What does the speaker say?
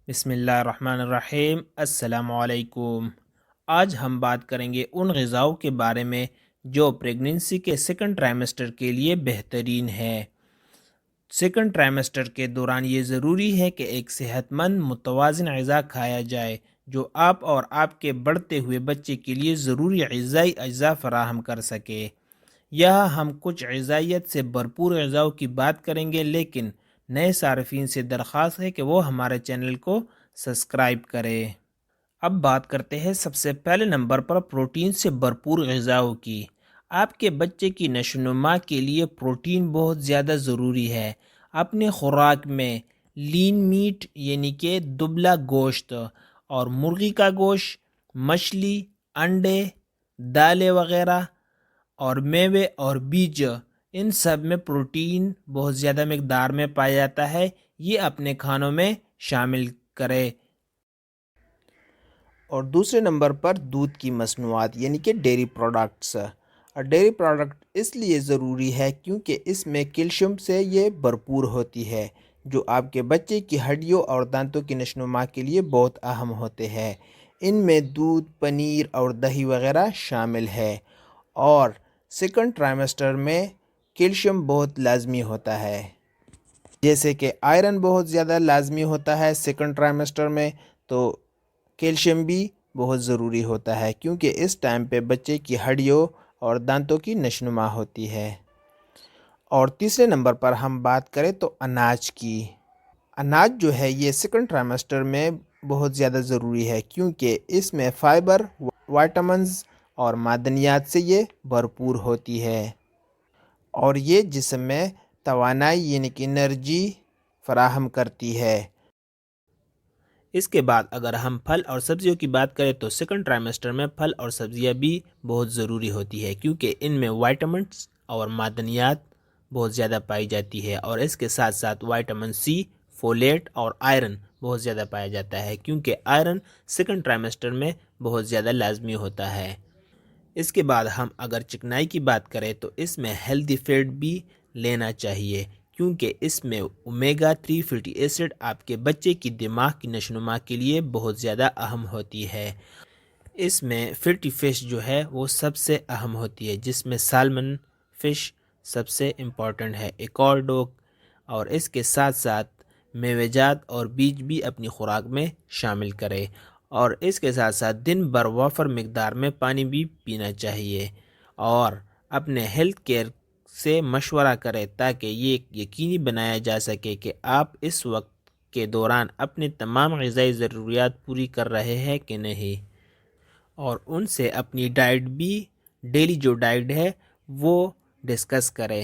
بسم اللہ الرحمن الرحیم۔ السلام علیکم۔ آج ہم بات کریں گے ان غذاؤں کے بارے میں جو پریگننسی کے سیکنڈ ٹرائمیسٹر کے لیے بہترین ہے۔ سیکنڈ ٹرائمیسٹر کے دوران یہ ضروری ہے کہ ایک صحت مند متوازن غذا کھایا جائے جو آپ اور آپ کے بڑھتے ہوئے بچے کے لیے ضروری غذائی اجزاء فراہم کر سکے۔ یہاں ہم کچھ غذائیت سے بھرپور غذاؤں کی بات کریں گے، لیکن نئے صارفین سے درخواست ہے کہ وہ ہمارے چینل کو سبسکرائب کریں۔ اب بات کرتے ہیں سب سے پہلے نمبر پر پروٹین سے بھرپور غذاؤں کی۔ آپ کے بچے کی نشو و نما کے لیے پروٹین بہت زیادہ ضروری ہے۔ اپنے خوراک میں لین میٹ یعنی کہ دبلا گوشت اور مرغی کا گوشت، مچھلی، انڈے، دالیں وغیرہ اور میوے اور بیج، ان سب میں پروٹین بہت زیادہ مقدار میں پایا جاتا ہے۔ یہ اپنے کھانوں میں شامل کرے۔ اور دوسرے نمبر پر دودھ کی مصنوعات یعنی کہ ڈیری پروڈکٹس۔ اور ڈیری پروڈکٹ اس لیے ضروری ہے کیونکہ اس میں کیلشیم سے یہ بھرپور ہوتی ہے جو آپ کے بچے کی ہڈیوں اور دانتوں کی نشو و نما کے لیے بہت اہم ہوتے ہیں۔ ان میں دودھ، پنیر اور دہی وغیرہ شامل ہے۔ اور سیکنڈ ٹرائمیسٹر میں کیلشیم بہت لازمی ہوتا ہے، جیسے کہ آئرن بہت زیادہ لازمی ہوتا ہے سیکنڈ ٹرائمیسٹر میں، تو کیلشیم بھی بہت ضروری ہوتا ہے کیونکہ اس ٹائم پہ بچے کی ہڈیوں اور دانتوں کی نشو و نما ہوتی ہے۔ اور تیسرے نمبر پر ہم بات کریں تو اناج کی۔ اناج جو ہے یہ سیکنڈ ٹرائمیسٹر میں بہت زیادہ ضروری ہے کیونکہ اس میں فائبر، وائٹامنز اور معدنیات سے یہ بھرپور ہوتی ہے اور یہ جسم میں توانائی یعنی کہ انرجی فراہم کرتی ہے۔ اس کے بعد اگر ہم پھل اور سبزیوں کی بات کریں تو سیکنڈ ٹرائمیسٹر میں پھل اور سبزیاں بھی بہت ضروری ہوتی ہے کیونکہ ان میں وائٹامنز اور معدنیات بہت زیادہ پائی جاتی ہے، اور اس کے ساتھ ساتھ وائٹامن سی، فولیٹ اور آئرن بہت زیادہ پایا جاتا ہے کیونکہ آئرن سیکنڈ ٹرائمیسٹر میں بہت زیادہ لازمی ہوتا ہے۔ اس کے بعد ہم اگر چکنائی کی بات کریں تو اس میں ہیلدی فیٹ بھی لینا چاہیے کیونکہ اس میں اومیگا 3 فیٹی ایسڈ آپ کے بچے کی دماغ کی نشو و نما کے لیے بہت زیادہ اہم ہوتی ہے۔ اس میں فیٹی فش جو ہے وہ سب سے اہم ہوتی ہے، جس میں سالمن فش سب سے امپورٹنٹ ہے، ایکورڈوک، اور اس کے ساتھ ساتھ میوہ جات اور بیج بھی اپنی خوراک میں شامل کرے، اور اس کے ساتھ ساتھ دن بھر وافر مقدار میں پانی بھی پینا چاہیے، اور اپنے ہیلتھ کیئر سے مشورہ کرے تاکہ یہ یقینی بنایا جا سکے کہ آپ اس وقت کے دوران اپنے تمام غذائی ضروریات پوری کر رہے ہیں کہ نہیں، اور ان سے اپنی ڈائٹ بھی، ڈیلی جو ڈائٹ ہے وہ ڈسکس کرے۔